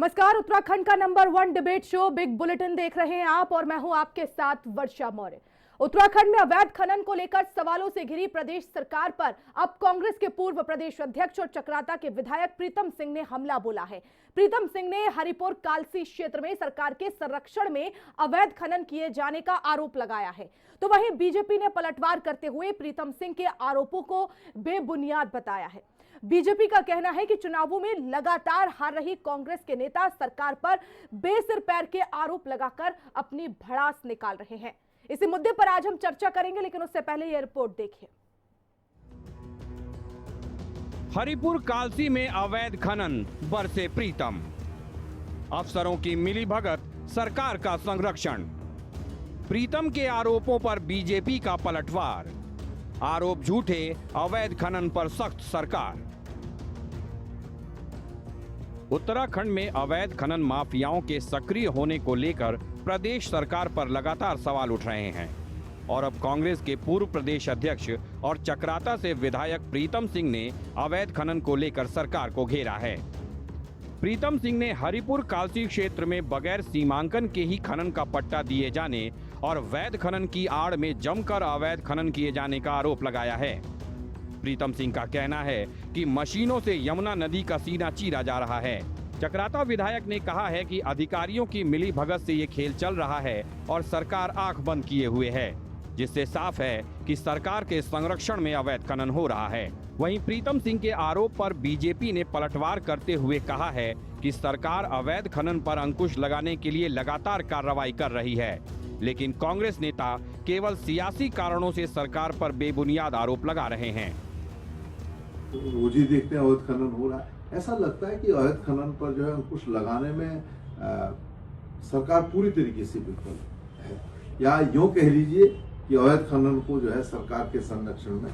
नमस्कार, उत्तराखंड का number 1 debate show big bulletin देख रहे हैं आप और मैं हूं आपके साथ वर्षा मौर्य। उत्तराखंड में अवैध खनन को लेकर सवालों से घिरी प्रदेश सरकार पर अब कांग्रेस के पूर्व प्रदेश अध्यक्ष और चक्राता के विधायक प्रीतम सिंह ने हमला बोला है। प्रीतम सिंह ने हरिपुर कालसी क्षेत्र में सरकार के संरक्षण में अवैध खनन किए जाने का आरोप लगाया है, तो वहीं बीजेपी ने पलटवार करते हुए प्रीतम सिंह के आरोपों को बेबुनियाद बताया है। बीजेपी का कहना है कि चुनावों में लगातार हार रही कांग्रेस के नेता सरकार पर बेसिर पैर के आरोप लगाकर अपनी भड़ास निकाल रहे हैं। इसी मुद्दे पर आज हम चर्चा करेंगे, लेकिन उससे पहले यह रिपोर्ट देखिए। हरिपुर कालसी में अवैध खनन, बरसे प्रीतम। अफसरों की मिलीभगत, सरकार का संरक्षण। प्रीतम के आरोपों पर बीजेपी का पलटवार। आरोप झूठे, अवैध खनन पर सख्त सरकार। उत्तराखंड में अवैध खनन माफियाओं के सक्रिय होने को लेकर प्रदेश सरकार पर लगातार सवाल उठ रहे हैं और अब कांग्रेस के पूर्व प्रदेश अध्यक्ष और चक्राता से विधायक प्रीतम सिंह ने अवैध खनन को लेकर सरकार को घेरा है। प्रीतम सिंह ने हरिपुर कालसी क्षेत्र में बगैर सीमांकन के ही खनन का पट्टा दिए जाने और वैध खनन की आड़ में जमकर अवैध खनन किए जाने का आरोप लगाया है। प्रीतम सिंह का कहना है कि मशीनों से यमुना नदी का सीना चीरा जा रहा है। चक्राता विधायक ने कहा है कि अधिकारियों की मिलीभगत से ये खेल चल रहा है और सरकार आंख बंद किए हुए है, जिससे साफ है कि सरकार के संरक्षण में अवैध खनन हो रहा है। वहीं प्रीतम सिंह के आरोप पर बीजेपी ने पलटवार करते हुए कहा है कि सरकार अवैध खनन पर अंकुश लगाने के लिए लगातार कार्रवाई कर रही है, लेकिन कांग्रेस नेता केवल सियासी कारणों से सरकार पर बेबुनियाद आरोप लगा रहे हैं। रोज ही देखते हैं अवैध खनन हो रहा है। ऐसा लगता है कि अवैध खनन पर जो है अंकुश लगाने में सरकार पूरी तरीके से विफल है, या यूं कह लीजिए कि अवैध खनन को जो है सरकार के संरक्षण में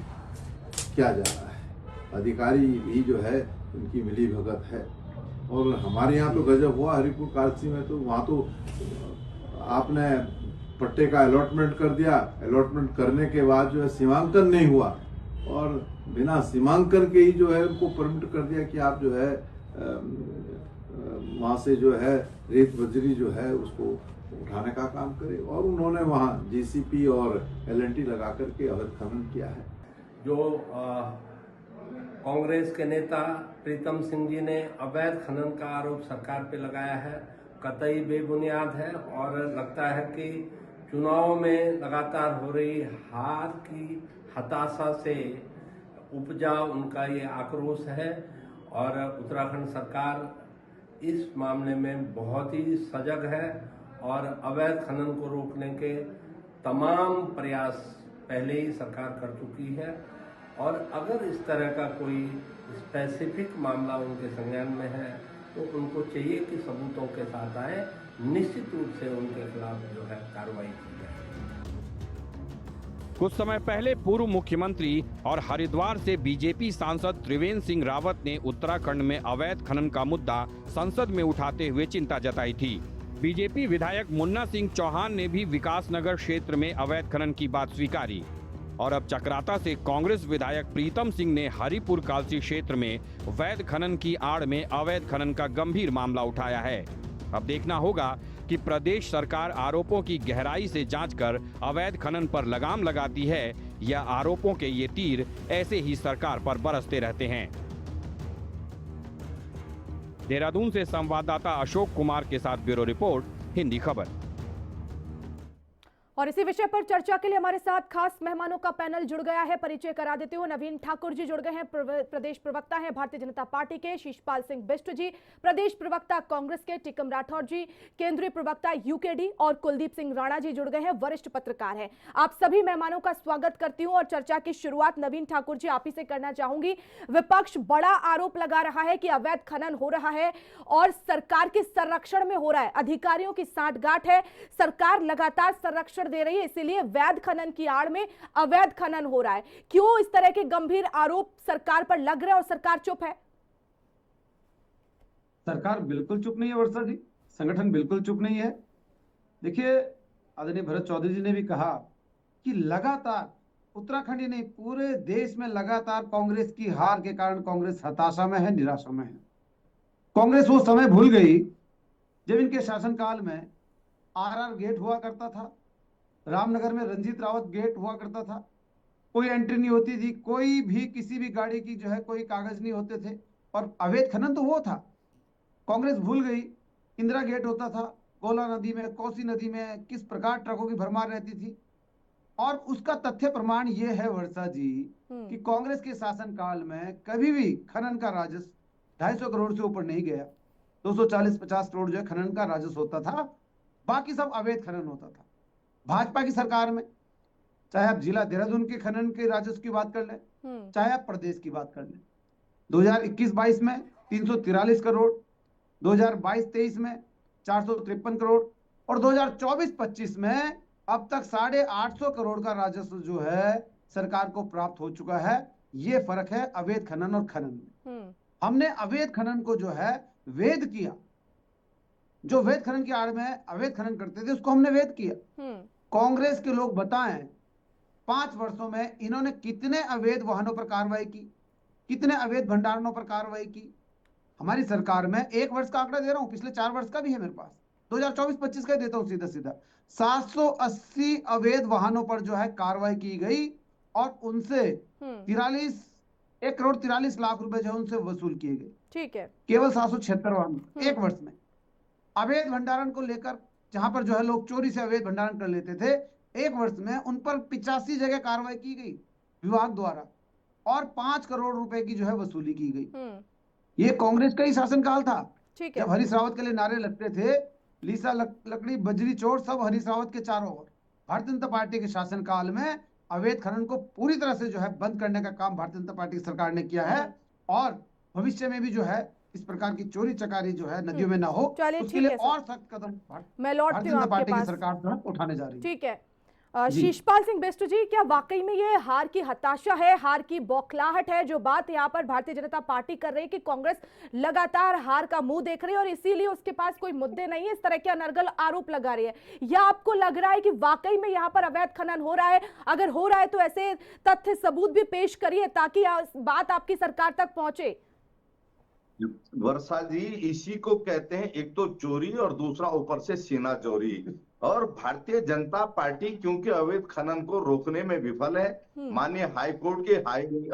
किया जा रहा है। अधिकारी भी जो है उनकी मिलीभगत है। और हमारे यहाँ तो गजब हुआ हरिपुर कालसी में, तो वहाँ तो आपने पट्टे का अलॉटमेंट कर दिया, अलॉटमेंट करने के बाद जो है सीमांकन नहीं हुआ और बिना सीमांकन के ही जो है उनको परमिट कर दिया कि आप जो है वहाँ से जो है रेत बजरी जो है उसको उठाने का काम करें, और उन्होंने वहाँ जेसीपी और एलएनटी लगा करके अवैध खनन किया है। जो कांग्रेस के नेता प्रीतम सिंह जी ने अवैध खनन का आरोप सरकार पे लगाया है, कतई बेबुनियाद है और लगता है कि चुनाव में लगातार हो रही हार की हताशा से उपजा उनका ये आक्रोश है। और उत्तराखंड सरकार इस मामले में बहुत ही सजग है और अवैध खनन को रोकने के तमाम प्रयास पहले ही सरकार कर चुकी है। और अगर इस तरह का कोई स्पेसिफिक मामला उनके संज्ञान में है तो उनको चाहिए कि सबूतों के साथ आए, निश्चित रूप से उनके खिलाफ जो है कार्रवाई की जाए। कुछ समय पहले पूर्व मुख्यमंत्री और हरिद्वार से बीजेपी सांसद त्रिवेंद्र सिंह रावत ने उत्तराखंड में अवैध खनन का मुद्दा संसद में उठाते हुए चिंता जताई थी। बीजेपी विधायक मुन्ना सिंह चौहान ने भी विकासनगर क्षेत्र में अवैध खनन की बात स्वीकारी और अब चक्राता से कांग्रेस विधायक प्रीतम सिंह ने हरिपुर कालसी क्षेत्र में वैध खनन की आड़ में अवैध खनन का गंभीर मामला उठाया है। अब देखना होगा कि प्रदेश सरकार आरोपों की गहराई से जांच कर अवैध खनन पर लगाम लगाती है या आरोपों के ये तीर ऐसे ही सरकार पर बरसते रहते हैं। देहरादून से संवाददाता अशोक कुमार के साथ ब्यूरो रिपोर्ट, हिंदी खबर। और इसी विषय पर चर्चा के लिए हमारे साथ खास मेहमानों का पैनल जुड़ गया है। परिचय करा देते हुए नवीन ठाकुर जी जुड़ गए हैं, प्रदेश प्रवक्ता हैं भारतीय जनता पार्टी के। शिषपाल सिंह बिष्ट जी प्रदेश प्रवक्ता कांग्रेस के। टिकम राठौर जी केंद्रीय प्रवक्ता यूकेडी। और कुलदीप सिंह राणा जी जुड़ गए हैं, वरिष्ठ पत्रकार हैं। आप सभी मेहमानों का स्वागत करती हूं और चर्चा की शुरुआत नवीन ठाकुर जी आप ही से करना चाहूंगी। विपक्ष बड़ा आरोप लगा रहा है कि अवैध खनन हो रहा है और सरकार के संरक्षण में हो रहा है, अधिकारियों की सांठगांठ है, सरकार लगातार संरक्षण दे रही है, इसीलिए वैध खनन की आड़ में अवैध खनन हो रहा है। क्यों इस तरह के गंभीर आरोप सरकार पर लग रहे हैं और सरकार चुप है? सरकार बिल्कुल चुप नहीं है वर्षा जी, संगठन बिल्कुल चुप नहीं है। देखिए, आदरणीय भरत चौधरी जी ने भी कहा कि लगातार उत्तराखंड ही नहीं पूरे देश में लगातार कांग्रेस की हार के कारण कांग्रेस हताशा में है, निराशा में है। कांग्रेस वो समय भूल गई जब इनके शासनकाल में आरआर गेट हुआ करता था, रामनगर में रंजीत रावत गेट हुआ करता था, कोई एंट्री नहीं होती थी, कोई भी किसी भी गाड़ी की जो है कोई कागज नहीं होते थे, और अवैध खनन तो वो था। कांग्रेस भूल गई, इंदिरा गेट होता था, कोला नदी में, कोसी नदी में किस प्रकार ट्रकों की भरमार रहती थी। और उसका तथ्य प्रमाण ये है वर्षा जी कि कांग्रेस के शासनकाल में कभी भी खनन का राजस्व 250 करोड़ से ऊपर नहीं गया। 240-50 करोड़ जो है खनन का राजस्व होता था, बाकी सब अवैध खनन होता था। भाजपा की सरकार में चाहे आप जिला देहरादून के खनन के राजस्व की बात कर लें, चाहे आप प्रदेश की बात कर लें, 2021-22 में 343 करोड़, 2022-23 में 453 करोड़, और 2024-25 में अब तक 850 करोड़ का राजस्व जो है सरकार को प्राप्त हो चुका है। ये फर्क है अवैध खनन और खनन में। हमने अवैध खनन को जो है वैध किया, जो वैध खनन की आड़ में अवैध खनन करते थे उसको हमने वैध किया। कांग्रेस के लोग बताएं 5 वर्षों में इन्होंने कितने अवैध वाहनों पर कार्रवाई की, कितने अवैध भंडारणों पर कार्रवाई की। हमारी सरकार में 1 वर्ष का आंकड़ा दे रहा हूं, पिछले 4 वर्ष का भी है मेरे पास, 2024-25 का देता हूं सीधा सीधा। 780 अवैध वाहनों पर जो है कार्रवाई की गई और उनसे 1 करोड़ 43 लाख रुपए जो है उनसे वसूल किए गए। ठीक है, केवल 776 वाहन 1 वर्ष में। अवैध भंडारण को लेकर जहां पर जो है लोग चोरी से अवैध भंडारण कर लेते थे, 1 वर्ष में उन पर 85 जगह कार्रवाई की गई विभाग द्वारा और 5 करोड़ रुपए की जो है वसूली की गई। ये कांग्रेस का ही शासनकाल था। जब हरीश रावत के लिए नारे लगते थे, लीसा लकड़ी बजरी चोर सब हरीश रावत के चारों ओर। भारतीय जनता पार्टी के शासनकाल में अवैध खनन को पूरी तरह से जो है बंद करने का काम भारतीय जनता पार्टी की सरकार ने किया है, और भविष्य में भी जो है इस प्रकार की चोरी चकारी जो है नदियों में ना हो, उसके लिए और सख्त कदम भारतीय जनता पार्टी की सरकार जो है उठाने जा रही है। ठीक है, शीशपाल सिंह बिष्ट जी, क्या वाकई में ये हार की हताशा है, हार की बौखलाहट है जो बात यहाँ पर भारतीय जनता पार्टी कर रही है कि कांग्रेस लगातार हार का मुंह देख रही है और इसीलिए उसके पास कोई मुद्दे नहीं है, इस तरह के अनर्गल आरोप लगा रही है? या आपको लग रहा है कि वाकई में यहाँ पर अवैध खनन हो रहा है? अगर हो रहा है तो ऐसे तथ्य सबूत भी पेश करिए ताकि बात आपकी सरकार तक पहुंचे। वर्षा जी, इसी को कहते हैं एक तो चोरी और दूसरा ऊपर से सीना चोरी। और भारतीय जनता पार्टी क्योंकि अवैध खनन को रोकने में विफल है, माननीय हाईकोर्ट के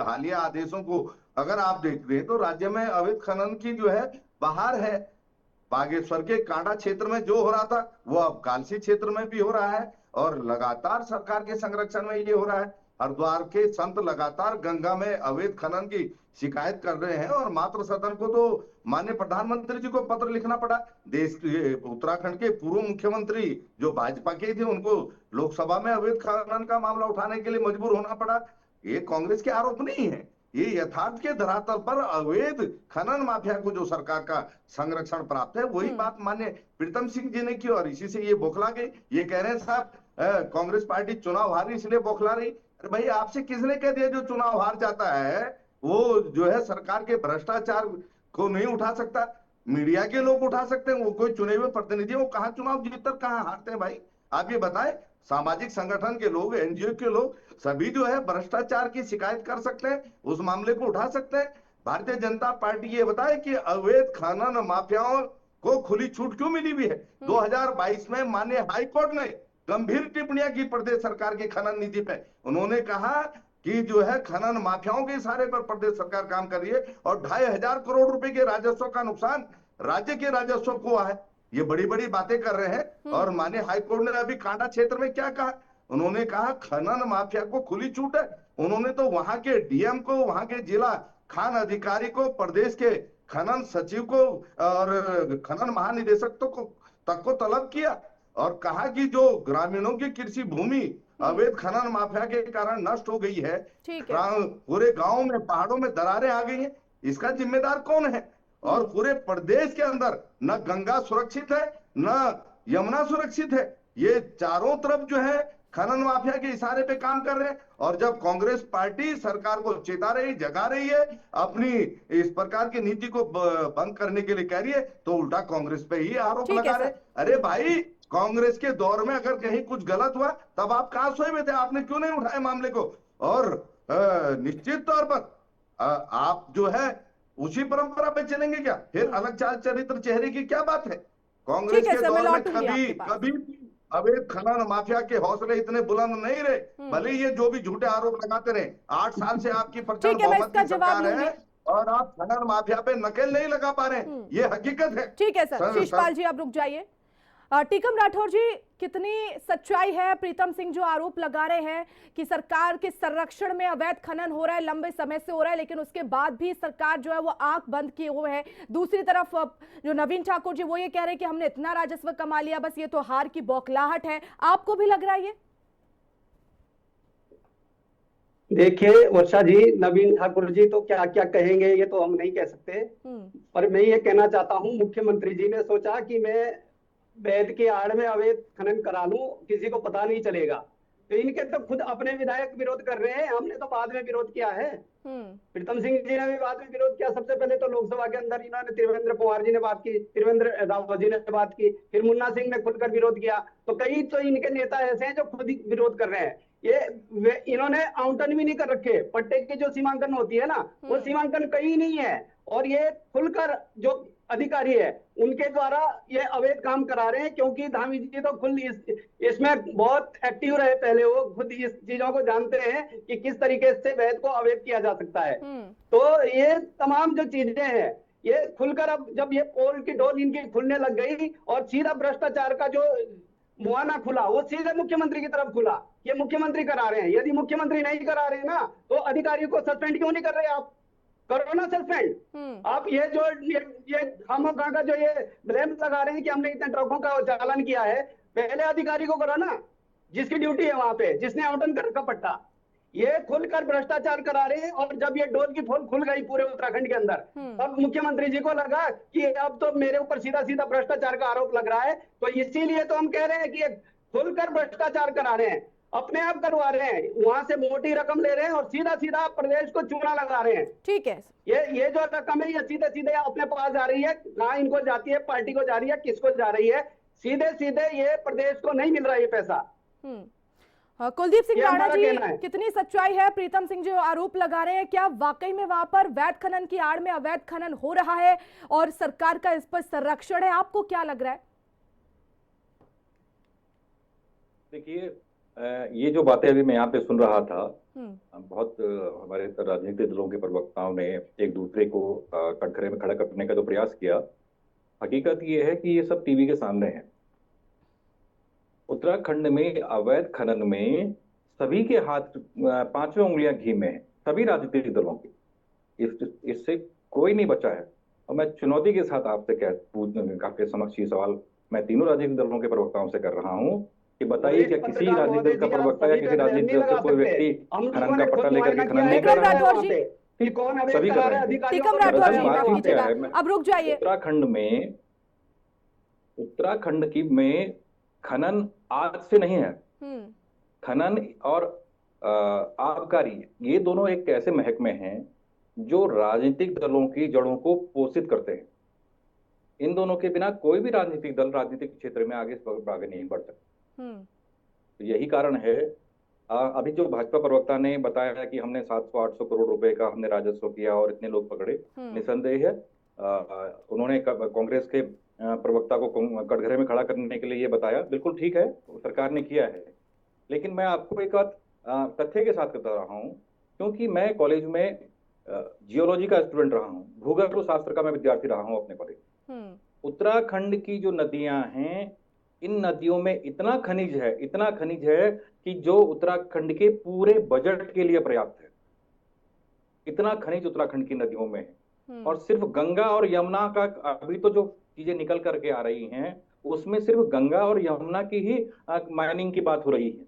हालिया आदेशों को अगर आप देख रहे हैं तो राज्य में अवैध खनन की जो है बहार है। बागेश्वर के कांडा क्षेत्र में जो हो रहा था वो अब कालसी क्षेत्र में भी हो रहा है, और लगातार सरकार के संरक्षण में ये हो रहा है। हरिद्वार के संत लगातार गंगा में अवैध खनन की शिकायत कर रहे हैं, और मात्र सदन को तो माननीय प्रधानमंत्री जी को पत्र लिखना पड़ा। देश के उत्तराखंड के पूर्व मुख्यमंत्री जो भाजपा के थे उनको लोकसभा में अवैध खनन का मामला उठाने के लिए मजबूर होना पड़ा। ये कांग्रेस के आरोप नहीं है, ये यथार्थ के धरातल पर अवैध खनन माफिया को जो सरकार का संरक्षण प्राप्त है वही बात माननीय प्रीतम सिंह जी ने की, और इसी से ये बौखला गई। ये कह रहे हैं साहब कांग्रेस पार्टी चुनाव हारी इसलिए बौखला रही। अरे भाई, आपसे किसने कह दिया जो चुनाव हार जाता है वो जो है सरकार के भ्रष्टाचार को नहीं उठा सकता? मीडिया के लोग उठा सकते हैं, वो कोई चुने हुए प्रतिनिधि वो कहां चुनाव जीतते कहां हारते हैं? भाई आप ये बताएं, सामाजिक संगठन के लोग, एनजीओ के लोग सभी जो है भ्रष्टाचार की शिकायत कर सकते हैं, उस मामले को उठा सकते हैं। भारतीय जनता पार्टी ये बताए कि अवैध खनन माफियाओं को खुली छूट क्यों मिली हुई है? 2022 में माननीय हाईकोर्ट ने गंभीर टिप्पणियां की प्रदेश सरकार की खनन नीति पे। उन्होंने कहा कि जो है खनन माफियाओं के इशारे पर प्रदेश सरकार काम कर रही है, और 2500 करोड़ रुपए के राजस्व का नुकसान राज्य के राजस्व को हुआ है। ये बड़ी बड़ी बातें कर रहे हैं। और माननीय हाईकोर्ट ने अभी कांडा क्षेत्र में क्या कहा? उन्होंने कहा खनन माफिया को खुली छूट है। उन्होंने तो वहां के डीएम को, वहां के जिला खान अधिकारी को, प्रदेश के खनन सचिव को और खनन महानिदेशक तक को तलब किया और कहा कि जो ग्रामीणों की कृषि भूमि अवैध खनन माफिया के कारण नष्ट हो गई है, पूरे गांव में, पहाड़ों में दरारें आ गई हैं, इसका जिम्मेदार कौन है? और पूरे प्रदेश के अंदर न गंगा सुरक्षित है, न यमुना सुरक्षित है। ये चारों तरफ जो है खनन माफिया के इशारे पे काम कर रहे हैं। और जब कांग्रेस पार्टी सरकार को चेता रही, जगा रही है, अपनी इस प्रकार की नीति को बंद करने के लिए कह रही है, तो उल्टा कांग्रेस पे ही आरोप लगा रहे। अरे भाई, कांग्रेस के दौर में अगर कहीं कुछ गलत हुआ तब आप कहां सोए हुए थे? आपने क्यों नहीं उठाए मामले को? और निश्चित तौर पर आप जो है उसी परंपरा पे चलेंगे क्या? फिर अलग चाल चरित्र चेहरे की क्या बात है? कांग्रेस ठीक है के सर, मैं दौर में लौटूंगी कभी आपके पास। कभी अवैध खनन माफिया के हौसले इतने बुलंद नहीं रहे। भले ही ये जो भी झूठे आरोप लगाते रहे, 8 साल से आपकी प्रचंड ठीक है, मैं बहुमत इसका की जवाब सरकार लूंगी। है और आप खनन माफिया पे नकेल नहीं लगा पा रहे हैं, ये हकीकत है। ठीक है सर, सर, शीशपाल जी आप रुक जाइए। टीकम राठौर जी, कितनी सच्चाई है प्रीतम सिंह जो आरोप लगा रहे हैं कि सरकार के संरक्षण में अवैध खनन हो रहा है, लंबे समय से हो रहा है, लेकिन उसके बाद भी सरकार जो है वो आंख बंद किए हुए है। दूसरी तरफ जो नवीन ठाकुर जी वो ये कह रहे हैं कि हमने इतना राजस्व कमा लिया, बस ये तो हार की बौखलाहट है। आपको भी लग रहा है ये? देखिए वर्षा जी, नवीन ठाकुर जी तो क्या क्या कहेंगे ये तो हम नहीं कह सकते, पर मैं ये कहना चाहता हूँ मुख्यमंत्री जी ने सोचा कि मैं वैद के आड़ में अवैध खनन करा लूं, किसी को पता नहीं चलेगा। तो इनके तो खुद अपने विधायक विरोध कर रहे हैं, हमने तो बाद में विरोध किया है। प्रीतम सिंह जी ने भी बाद में विरोध किया। सबसे पहले तो लोकसभा के अंदर इन्होंने त्रिवेंद्र कुमार जी ने बात की, त्रिवेंद्र रावत जी ने बात की, फिर मुन्ना सिंह ने खुलकर विरोध किया। तो कई तो इनके नेता ऐसे हैं जो खुद ही विरोध कर रहे हैं। इन्होंने आवंटन भी नहीं कर रखे, पट्टे की जो सीमांकन होती है ना, वो सीमांकन कहीं नहीं है। और ये खुलकर जो अधिकारी है उनके द्वारा ये अवैध काम करा रहे हैं, क्योंकि धामी जी तो खुद इसमें बहुत एक्टिव रहे पहले, वो खुद इस चीजों को जानते हैं कि किस तरीके से वैध को अवैध किया जा सकता है। तो ये तमाम जो चीजें हैं ये खुलकर, अब जब ये पोल की डोल इनकी खुलने लग गई और सीधा भ्रष्टाचार का जो मुआना खुला वो सीधे मुख्यमंत्री की तरफ खुला। ये मुख्यमंत्री करा रहे हैं, यदि मुख्यमंत्री नहीं करा रहे ना तो अधिकारियों को सस्पेंड क्यों नहीं कर रहे आप? करो ना सस्पेंड। आप ये जो ये खामोखा का जो ये ब्लेम लगा रहे हैं कि हमने इतने ट्रकों का चालान किया है, पहले अधिकारी को करो ना जिसकी ड्यूटी है वहां पे, जिसने आवंटन कर रखा पट्टा। ये खुलकर भ्रष्टाचार करा रहे हैं। और जब ये डोर की पोल खुल गई पूरे उत्तराखंड के अंदर, तब मुख्यमंत्री जी को लगा कि अब तो मेरे ऊपर सीधा सीधा भ्रष्टाचार का आरोप लग रहा है। तो इसीलिए तो हम कह रहे हैं कि खुलकर भ्रष्टाचार करा रहे हैं, अपने आप करवा रहे हैं, वहां से मोटी रकम ले रहे हैं और सीधा सीधा प्रदेश को चूना लगा रहे हैं। ठीक है, ये जो रकम है ये सीधे सीधे अपने पास जा रही है, कहाँ इनको जाती है, पार्टी को जा रही है, किसको जा रही है, सीधे सीधे ये प्रदेश को नहीं मिल रहा है ये पैसा। कुलदीप सिंह ये राणा हमारा जी, कहना है। कितनी सच्चाई है प्रीतम सिंह जो आरोप लगा रहे हैं, क्या वाकई में वहां पर वैध खनन की आड़ में अवैध खनन हो रहा है और सरकार का इस पर संरक्षण है? आपको क्या लग रहा है? देखिए, ये जो बातें अभी मैं यहाँ पे सुन रहा था, बहुत हमारे राजनीतिक दलों के प्रवक्ताओं ने एक दूसरे को कटघरे में खड़ा करने का जो प्रयास किया, हकीकत ये है कि ये सब टीवी के सामने है। उत्तराखंड में अवैध खनन में सभी के हाथ 5वें उंगलियां घी में है, सभी राजनीतिक दलों की। इससे कोई नहीं बचा है। और मैं चुनौती के साथ आपसे आपके समक्ष ये सवाल मैं तीनों राजनीतिक दलों के प्रवक्ताओं से कर रहा हूँ कि बताइए क्या किसी राजनीतिक दल का प्रवक्ता या किसी राजनीतिक दल से कोई व्यक्ति खनन का पट्टा लेकर के खनन नहीं कर रहा है? सभी कर रहे हैं। टीकम राठौर जी, माफ कीजिएगा, अब रुक जाइए। उत्तराखंड की में खनन आज से नहीं है। खनन और आबकारी ये दोनों एक ऐसे महकमे हैं जो राजनीतिक दलों की जड़ों को पोषित करते हैं। इन दोनों के बिना कोई भी राजनीतिक दल राजनीतिक क्षेत्र में आगे नहीं बढ़ सकता। तो यही कारण है, अभी जो भाजपा प्रवक्ता ने बताया कि हमने 700-800 करोड़ रुपए का हमने राजस्व किया और इतने लोग पकड़े, निसंदेह है उन्होंने कांग्रेस के प्रवक्ता को कटघरे में खड़ा करने के लिए ये बताया, बिल्कुल ठीक है, सरकार ने किया है। लेकिन मैं आपको एक बात तथ्य के साथ बता रहा हूँ, क्योंकि मैं कॉलेज में जियोलॉजी का स्टूडेंट रहा हूँ, भूगर्भ शास्त्र का मैं विद्यार्थी रहा हूँ अपने कॉलेज। उत्तराखंड की जो नदियां हैं, इन नदियों में इतना खनिज है कि जो उत्तराखंड के पूरे बजट के लिए पर्याप्त है। इतना खनिज उत्तराखंड की नदियों में है। और सिर्फ गंगा और यमुना का अभी तो जो चीजें निकल करके आ रही हैं उसमें सिर्फ गंगा और यमुना की ही माइनिंग की बात हो रही है।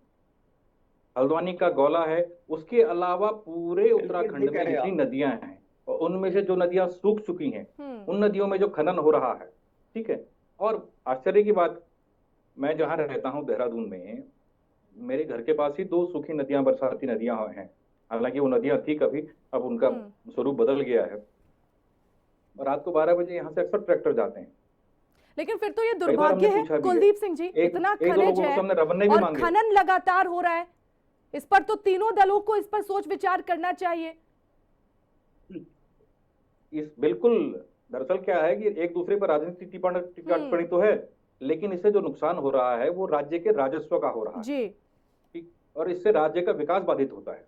हल्द्वानी का गौला है, उसके अलावा पूरे उत्तराखंड में जितनी नदियां हैं और उनमें से जो नदियां सूख चुकी हैं उन नदियों में जो खनन हो रहा है, ठीक है। और आश्चर्य की बात, मैं जहां रहता हूं देहरादून में, मेरे घर के पास ही 2 सूखी नदियां, बरसाती नदियां हैं। हालांकि वो नदियां थी कभी, अब उनका स्वरूप बदल गया है। रात को 12 बजे यहाँ से अक्सर ट्रैक्टर जाते हैं। लेकिन फिर तो ये दुर्भाग्य है कुलदीप सिंह जी, इतना खनिज है और खनन लगातार हो रहा है, इस पर तो तीनों दलों को इस पर सोच विचार करना चाहिए। बिल्कुल दरअसल क्या है कि एक दूसरे पर राजनीतिक टिप्पणी तो है, लेकिन इससे जो नुकसान हो रहा है वो राज्य के राजस्व का हो रहा है जी, ठीक, और इससे राज्य का विकास बाधित होता है।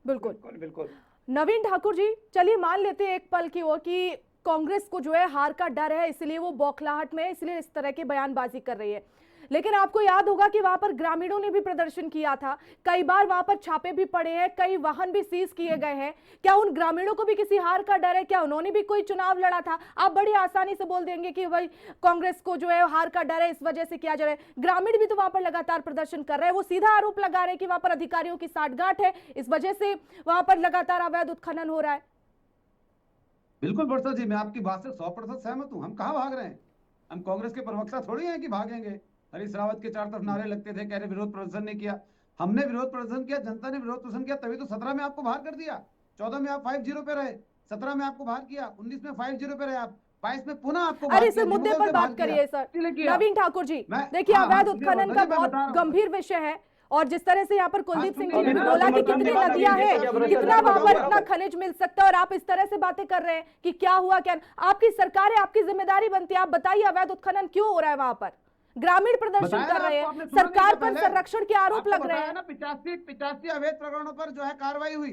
बिल्कुल बिल्कुल। नवीन ठाकुर जी, चलिए मान लेते हैं एक पल की वो कि कांग्रेस को जो है हार का डर है, इसलिए वो बौखलाहट में है, इसलिए इस तरह की बयानबाजी कर रही है। लेकिन आपको याद होगा कि वहां पर ग्रामीणों ने भी प्रदर्शन किया था, कई बार वहां पर छापे भी पड़े हैं, कई वाहन भी सीज किए गए हैं। क्या उन ग्रामीणों को भी किसी हार का डर है? क्या उन्होंने भी कोई चुनाव लड़ा था? आप बड़ी आसानी से बोल देंगे कि भाई कांग्रेस को जो है हार का डर है, इस वजह से किया जा रहा है। ग्रामीण भी तो वहां पर लगातार प्रदर्शन कर रहे हैं, वो सीधा आरोप लगा रहे हैं कि वहां पर अधिकारियों की साठगांठ है, इस वजह से वहां पर लगातार अवैध उत्खनन हो रहा है। बिल्कुल वर्षा जी, मैं आपकी बात से 100% सहमत हूँ। हम कहाँ भाग रहे हैं? हम कांग्रेस के प्रवक्ता थोड़ी हैं कि भागेंगे। हरीश रावत के चारों तरफ नारे लगते थे, कह रहे विरोध प्रदर्शन नहीं किया। हमने विरोध प्रदर्शन किया, जनता ने विरोध प्रदर्शन किया, तभी तो 17 में आपको बाहर कर दिया। 14 में आप 5-0 पे रहे, 17 में आपको बाहर किया, 19 में 5-0 पे रहे आप, 22 में पुनः आपको। अरे इस मुद्दे पर बात करिए सर नवीन ठाकुर जी। देखिए अवैध उत्खनन का बहुत गंभीर विषय है, और जिस तरह से यहाँ पर कुलदीप सिंह जी ने भी बोला कि कितनी नदियां हैं, कितना वहां पर इतना खनिज मिल सकता है, और आप इस तरह से बातें कर रहे हैं कि क्या हुआ क्या। आपकी सरकार है, आपकी जिम्मेदारी बनती है, आप बताइए अवैध उत्खनन क्यों हो रहा है वहां पर? ग्रामीण प्रदर्शन कर रहे हैं, सरकार पर संरक्षण के आरोप लग रहे हैं। 85 अवैध प्रकरणों पर जो है कार्रवाई हुई,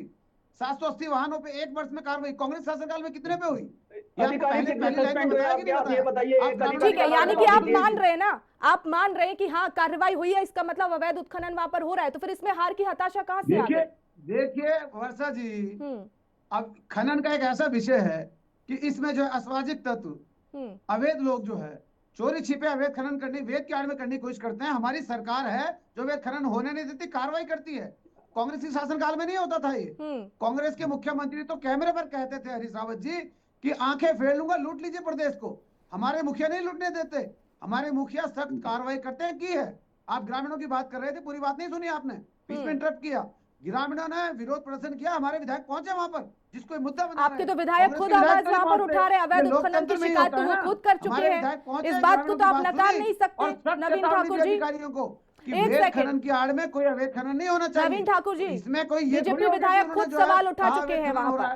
780 वाहनों पे 1 वर्ष में कार्रवाई। कांग्रेस शासनकाल में कितने पे हुई? ठीक है, यानी कि आप मान रहे हैं ना, आप मान रहे हैं कि हाँ कार्रवाई हुई है, इसका मतलब अवैध उत्खनन वहां पर हो रहा है, तो फिर इसमें हार की हताशा कहां से आ गई? देखिए वर्षा जी, अब खनन का एक ऐसा विषय है कि इसमें जो है असामाजिक तत्व, अवैध लोग जो है चोरी छिपे अवैध खनन करने, वेद की आड़ में करने की कोशिश करते हैं। हमारी सरकार है जो अवैध खनन होने नहीं देती, कार्रवाई करती है। कांग्रेस के शासनकाल में नहीं होता था ये। कांग्रेस के मुख्यमंत्री तो कैमरे पर कहते थे हरीश रावत जी कि आंखें फेर लूंगा, लूट लीजिए प्रदेश को। हमारे मुखिया नहीं लूटने देते, हमारे मुखिया सख्त कार्रवाई करते हैं, की है। आप ग्रामीणों की बात कर रहे थे, पूरी बात नहीं सुनी आपने, बीच में इंटरप्ट किया। ग्रामीणों ने विरोध प्रदर्शन किया, हमारे विधायक पहुंचे वहां पर, जिसको मुद्दा बना। आपके तो विधायक खुद आवाज वहां पर उठा रहे, अवैध उत्खनन की शिकायत तो वो खुद कर चुके हैं, इस बात को तो आप नकार नहीं सकते नवीन ठाकुर जी। एक सेकंड की आड़ में कोई अवैध खनन नहीं होना चाहिए नवीन ठाकुर जी, इसमें कोई बीजेपी विधायक खुद सवाल उठा चुके हैं वहां पर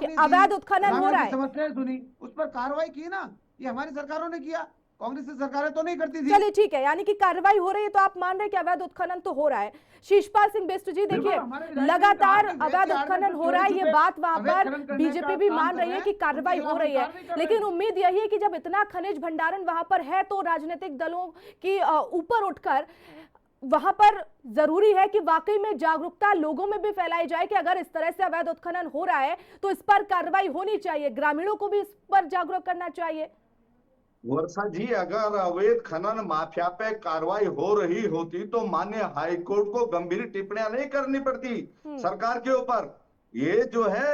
कि अवैध उत्खनन हो रहा है। समस्या सुनी, उस पर कार्रवाई की ना, ये हमारी सरकारों ने किया, कांग्रेस की सरकारें तो नहीं करती थी। चलिए ठीक है, यानी कि कार्रवाई हो रही है तो आप मान रहे हैं कि अवैध उत्खनन तो हो रहा है। शीशपाल सिंह बिष्ट जी, देखिए लगातार अवैध उत्खनन हो रहा है, ये बात वहां पर बीजेपी भी मान रही है कि कार्रवाई हो रही है, लेकिन उम्मीद यही है कि जब इतना खनिज भंडारण वहां पर है तो राजनीतिक दलों की ऊपर उठकर वहां पर जरूरी है कि वाकई में जागरूकता लोगों में भी फैलाई जाए कि अगर इस तरह से अवैध उत्खनन हो रहा है तो इस पर कार्रवाई होनी चाहिए, ग्रामीणों को भी इस पर जागरूक करना चाहिए। वर्षा जी, अगर अवैध खनन माफिया पे कार्रवाई हो रही होती तो माननीय हाईकोर्ट को गंभीर टिप्पणियां नहीं करनी पड़ती सरकार के ऊपर। ये जो है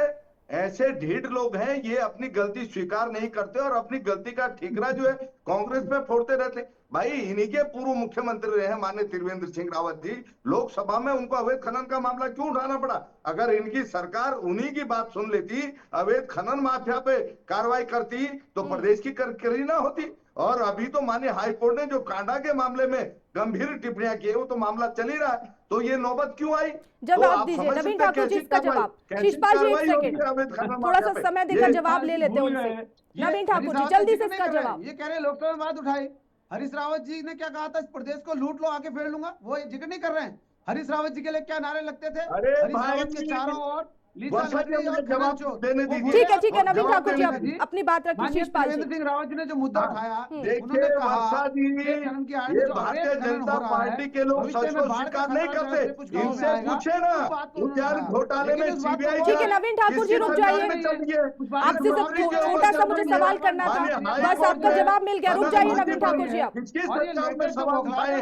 ऐसे ढीठ लोग हैं, ये अपनी गलती स्वीकार नहीं करते और अपनी गलती का ठीकरा जो है कांग्रेस पे फोड़ते रहते। भाई इन्हीं के पूर्व मुख्यमंत्री रहे हैं माननीय त्रिवेंद्र सिंह रावत जी, लोकसभा में उनको अवैध खनन का मामला क्यों उठाना पड़ा? अगर इनकी सरकार उन्हीं की बात सुन लेती, अवैध खनन माफिया पे कार्रवाई करती तो प्रदेश की करकरी ना होती। और अभी तो माननीय हाईकोर्ट ने जो कांडा के मामले में गंभीर टिप्पणियां की, वो तो मामला चल ही रहा है, तो ये नौबत क्यों आई? जवाब दीजिए नवीन ठाकुर जी, इसका जवाब। शीशपाल जी एक सेकंड, थोड़ा सा समय देकर जवाब ले लेते हैं उनसे। नवीन ठाकुर जी जल्दी से इसका जवाब। ये कह रहे लोकसभा में बात उठाई, हरीश रावत जी ने क्या कहा था, इस प्रदेश को लूट लो आके फेर लूंगा, वो जिक्र नहीं कर रहे हैं। हरीश रावत जी के लिए क्या नारे लगते थे? हरीश रावत के चारों ओर जवाब देने दीजिए। ठीक है नवीन ठाकुर जी अपनी बात रखिए। शीशपाल सिंह रावत जी ने जो मुद्दा उठाया, देखिए वर्षा जी, ये भारतीय जनता पार्टी के लोग सच को स्वीकार नहीं करते, इनसे पूछे ना, उद्यान घोटाले में सीबीआई। ठीक है नवीन ठाकुर जी रुक जाइए, आपसे छोटा सा मुझे सवाल करना था, बस आपका जवाब मिल गया, रुक जाइए नवीन ठाकुर जी। आप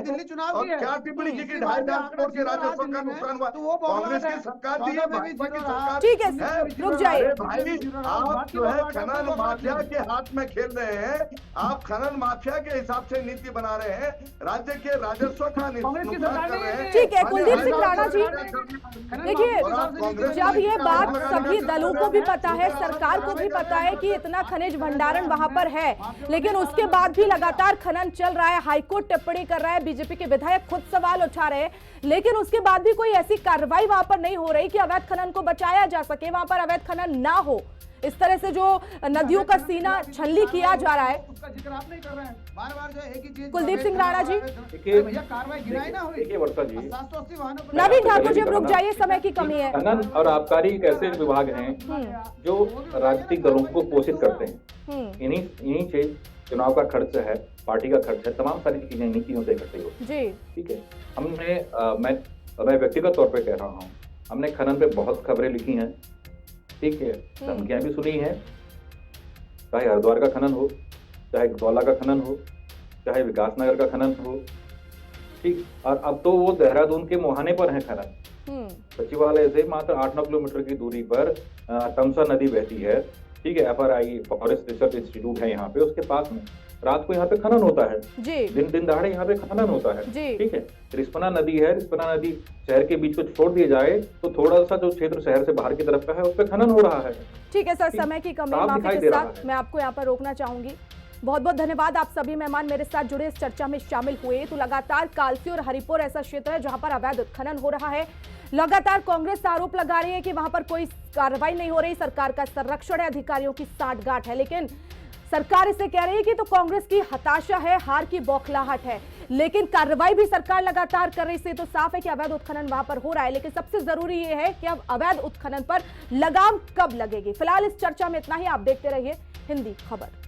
दिल्ली चुनाव और क्या टिप्पणी की कि 2.5 करोड़ के राजस्व का नुकसान हुआ, कांग्रेस की सरकार दी। ठीक है रुक जाइए। भाई आप जो है खनन माफिया के हाथ में खेल रहे हैं, आप खनन माफिया के हिसाब से नीति बना रहे हैं, राज्य के राजस्व का नुकसान कर रहे हैं। ठीक है कुलदीप सिंह राणा जी, देखिए जब ये बात सभी दलों को भी पता है, सरकार को भी पता है कि इतना खनिज भंडारण वहां पर है, लेकिन उसके बाद भी लगातार खनन चल रहा है, हाईकोर्ट टिप्पणी कर रहा है, बीजेपी के विधायक खुद सवाल उठा रहे हैं, लेकिन उसके बाद भी कोई ऐसी कार्रवाई वहां पर नहीं हो रही कि अवैध खनन को बचाया जा सके, वहां पर अवैध खनन ना हो। इस तरह से जो नदियों का सीना छलनी किया जा रहा है, उसका जिक्र आप नहीं कर रहे हैं। बार-बार जो एक ही चीज कुलदीप सिंह राणा जी। भैया कार्रवाई गिराई ना हुई। देखिए वर्षा जी, 780 वाहनों पर नवीन ठाकुर जी अब रुक जाइए, समय की कमी है। खनन और आबकारी एक ऐसे विभाग हैं जो राजनीतिक दलों को पोषित करते हैं। इन्हीं से चुनाव का खर्च है, पार्टी का खर्च है, तमाम सारी चीजें इन्हीं चीजों से इकट्ठी होती जी। ठीक है। हमने मैं व्यक्तिगत तौर पे कह रहा हूँ, हमने खनन पे बहुत खबरें लिखी हैं, ठीक है, धमकियां भी सुनी हैं, चाहे हरिद्वार का खनन हो, चाहे गौला का खनन हो, चाहे विकास नगर का खनन हो, ठीक। और अब तो वो देहरादून के मुहाने पर है खनन। सचिवालय से मात्र 8-9 किलोमीटर की दूरी पर तमसा नदी बहती है, ठीक है। FRI फॉरेस्ट रिसर्च इंस्टीट्यूट है यहाँ पे, उसके पास में रात को यहाँ पे खनन होता है जी। दिन दहाड़े यहाँ पे खनन होता है जी। ठीक है। रिस्पना नदी है, रिस्पना नदी शहर के बीच को छोड़ दिए जाए तो थोड़ा सा जो क्षेत्र शहर से बाहर की तरफ का है उस पे खनन हो रहा है। ठीक है सर, समय की कमी साफ माफी दिखाई के दे रहा साथ है। मैं आपको यहाँ पर रोकना चाहूंगी। बहुत बहुत धन्यवाद, आप सभी मेहमान मेरे साथ जुड़े, इस चर्चा में शामिल हुए। तो लगातार कालसी और हरिपुर ऐसा क्षेत्र है जहां पर अवैध उत्खनन हो रहा है। लगातार कांग्रेस आरोप लगा रही है कि वहां पर कोई कार्रवाई नहीं हो रही, सरकार का संरक्षण है, अधिकारियों की साठगांठ है, लेकिन सरकार इसे कह रही है कि तो कांग्रेस की हताशा है, हार की बौखलाहट है, लेकिन कार्रवाई भी सरकार लगातार कर रही, से तो साफ है कि अवैध उत्खनन वहां पर हो रहा है। लेकिन सबसे जरूरी यह है कि अब अवैध उत्खनन पर लगाम कब लगेगी। फिलहाल इस चर्चा में इतना ही। आप देखते रहिए हिंदी खबर।